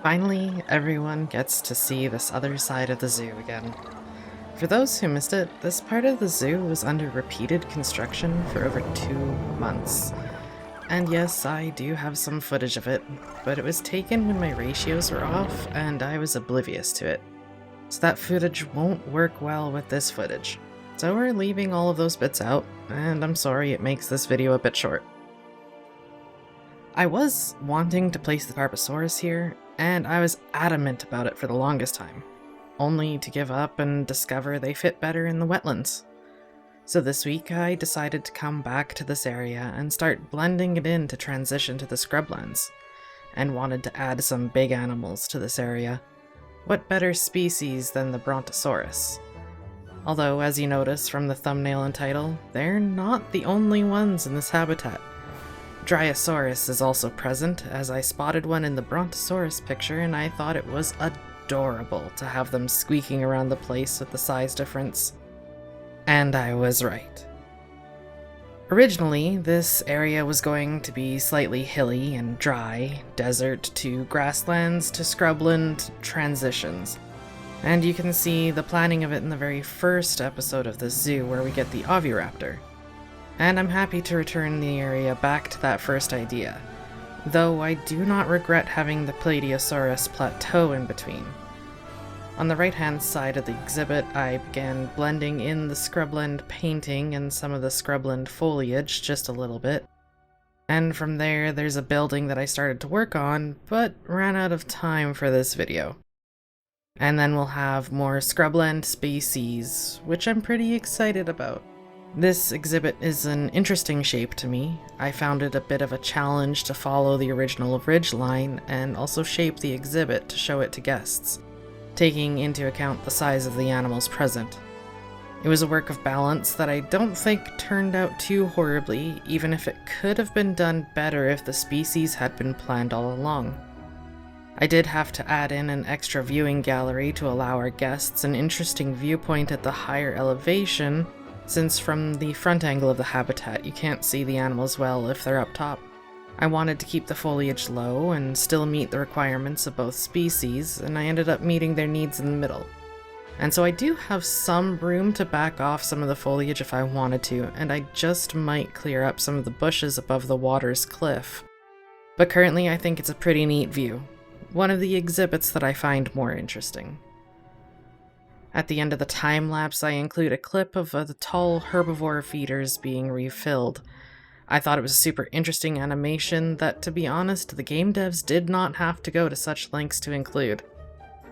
Finally, everyone gets to see this other side of the zoo again. For those who missed it, this part of the zoo was under repeated construction for over 2 months. And yes, I do have some footage of it, but it was taken when my ratios were off and I was oblivious to it. So that footage won't work well with this footage. So we're leaving all of those bits out, and I'm sorry it makes this video a bit short. I was wanting to place the Brontosaurus here, and I was adamant about it for the longest time, only to give up and discover they fit better in the wetlands. So this week I decided to come back to this area and start blending it in to transition to the scrublands, and wanted to add some big animals to this area. What better species than the Brontosaurus? Although, as you notice from the thumbnail and title, they're not the only ones in this habitat. Dryosaurus is also present, as I spotted one in the Brontosaurus picture and I thought it was adorable to have them squeaking around the place with the size difference. And I was right. Originally, this area was going to be slightly hilly and dry, desert to grasslands to scrubland transitions. And you can see the planning of it in the very first episode of this zoo where we get the oviraptor. And I'm happy to return the area back to that first idea, though I do not regret having the Plesiosaurus plateau in between. On the right-hand side of the exhibit, I began blending in the scrubland painting and some of the scrubland foliage just a little bit. And from there, there's a building that I started to work on, but ran out of time for this video. And then we'll have more scrubland species, which I'm pretty excited about. This exhibit is an interesting shape to me. I found it a bit of a challenge to follow the original ridgeline and also shape the exhibit to show it to guests, taking into account the size of the animals present. It was a work of balance that I don't think turned out too horribly, even if it could have been done better if the species had been planned all along. I did have to add in an extra viewing gallery to allow our guests an interesting viewpoint at the higher elevation, since from the front angle of the habitat you can't see the animals well if they're up top. I wanted to keep the foliage low and still meet the requirements of both species, and I ended up meeting their needs in the middle. And so I do have some room to back off some of the foliage if I wanted to, and I just might clear up some of the bushes above the water's cliff. But currently I think it's a pretty neat view, one of the exhibits that I find more interesting. At the end of the time-lapse, I include a clip of the tall herbivore feeders being refilled. I thought it was a super interesting animation that, to be honest, the game devs did not have to go to such lengths to include.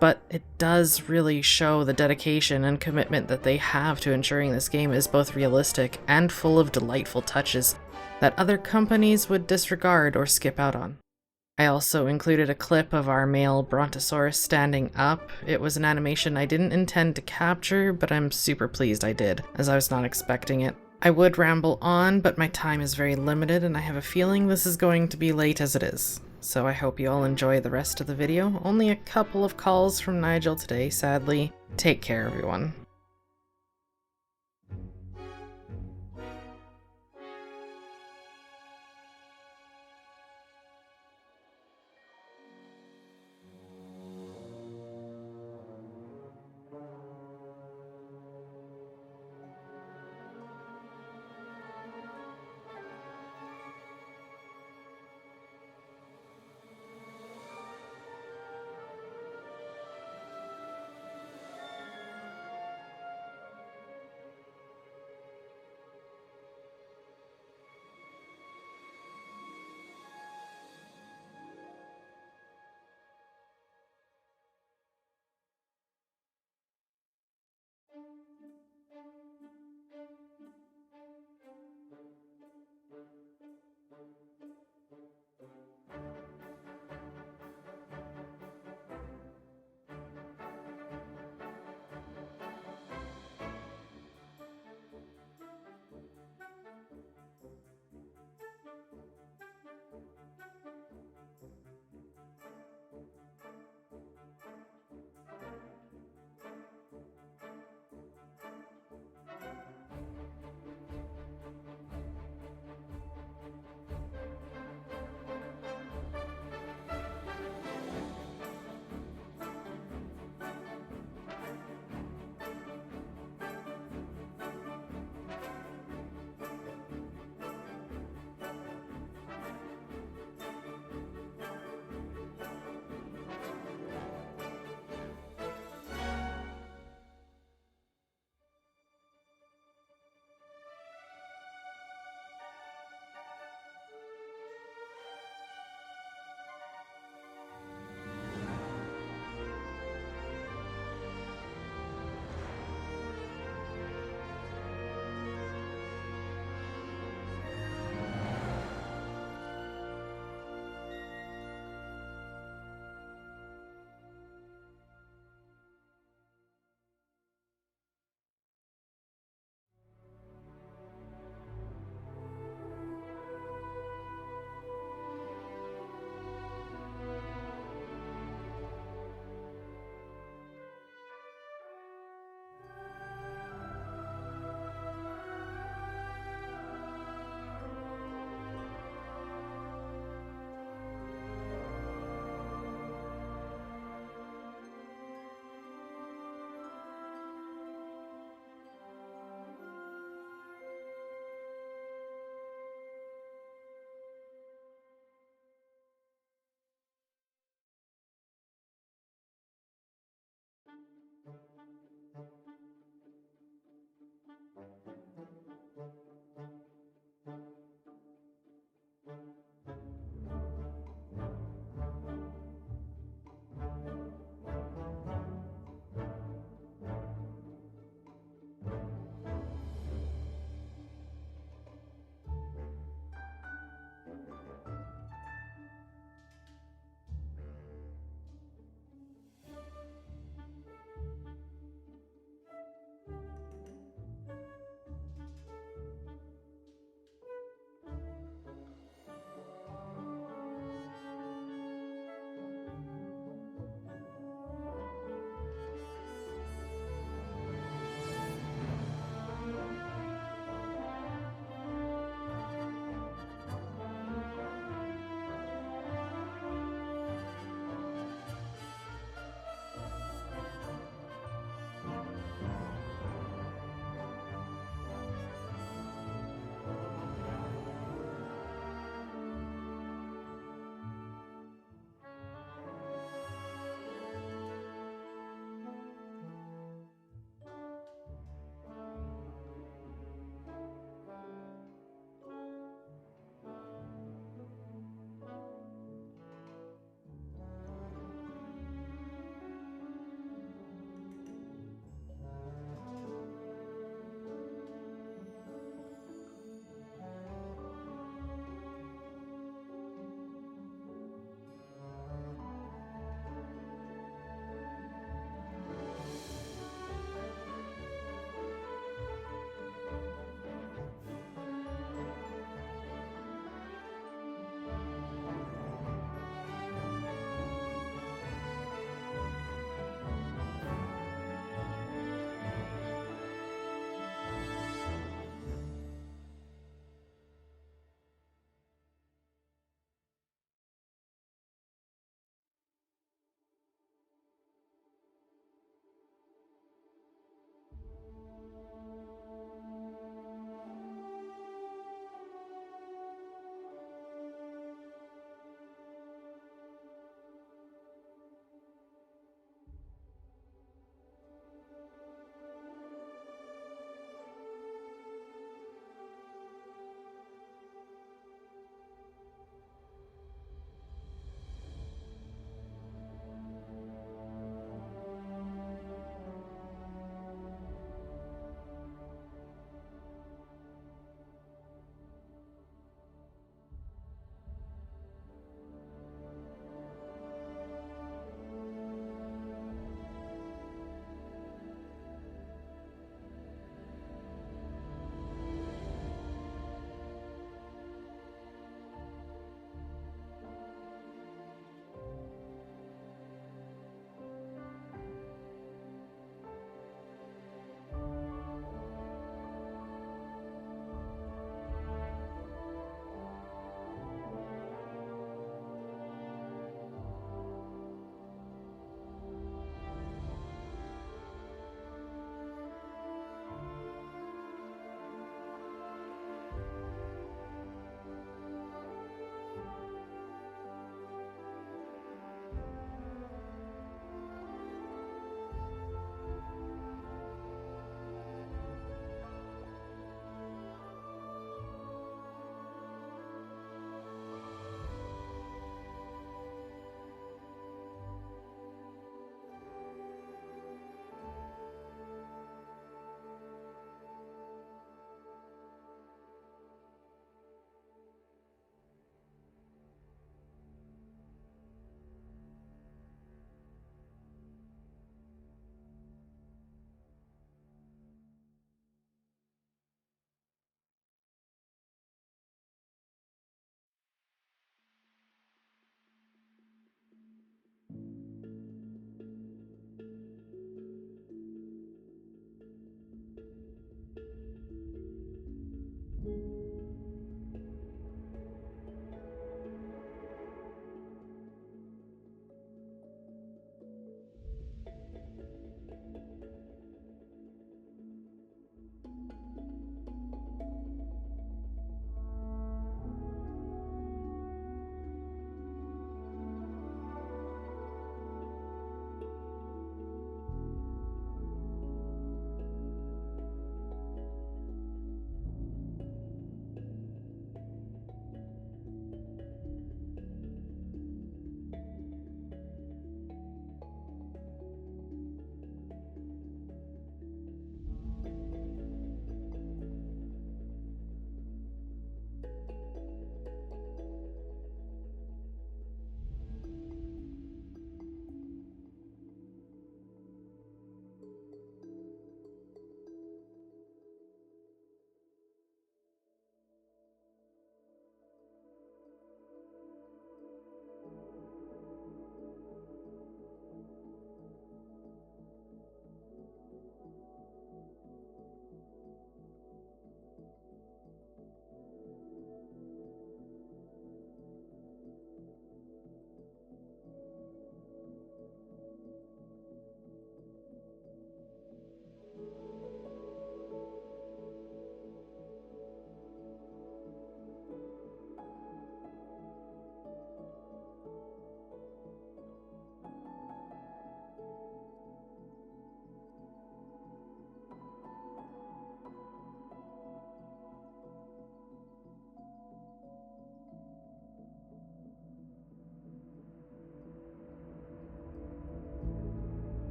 But it does really show the dedication and commitment that they have to ensuring this game is both realistic and full of delightful touches that other companies would disregard or skip out on. I also included a clip of our male Brontosaurus standing up. It was an animation I didn't intend to capture, but I'm super pleased I did, as I was not expecting it. I would ramble on, but my time is very limited and I have a feeling this is going to be late as it is. So I hope you all enjoy the rest of the video. Only a couple of calls from Nigel today, sadly. Take care, everyone.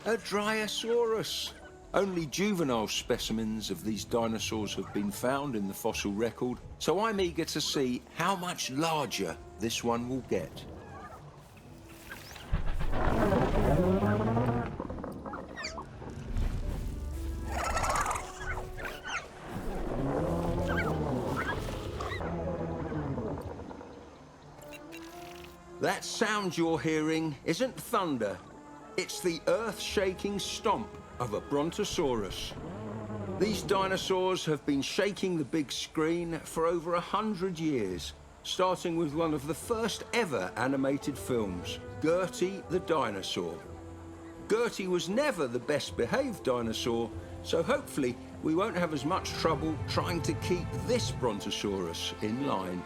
A Dryosaurus. Only juvenile specimens of these dinosaurs have been found in the fossil record, so I'm eager to see how much larger this one will get. That sound you're hearing isn't thunder. It's the earth-shaking stomp of a Brontosaurus. These dinosaurs have been shaking the big screen for over 100 years, starting with one of the first ever animated films, Gertie the Dinosaur. Gertie was never the best behaved dinosaur, so hopefully we won't have as much trouble trying to keep this Brontosaurus in line.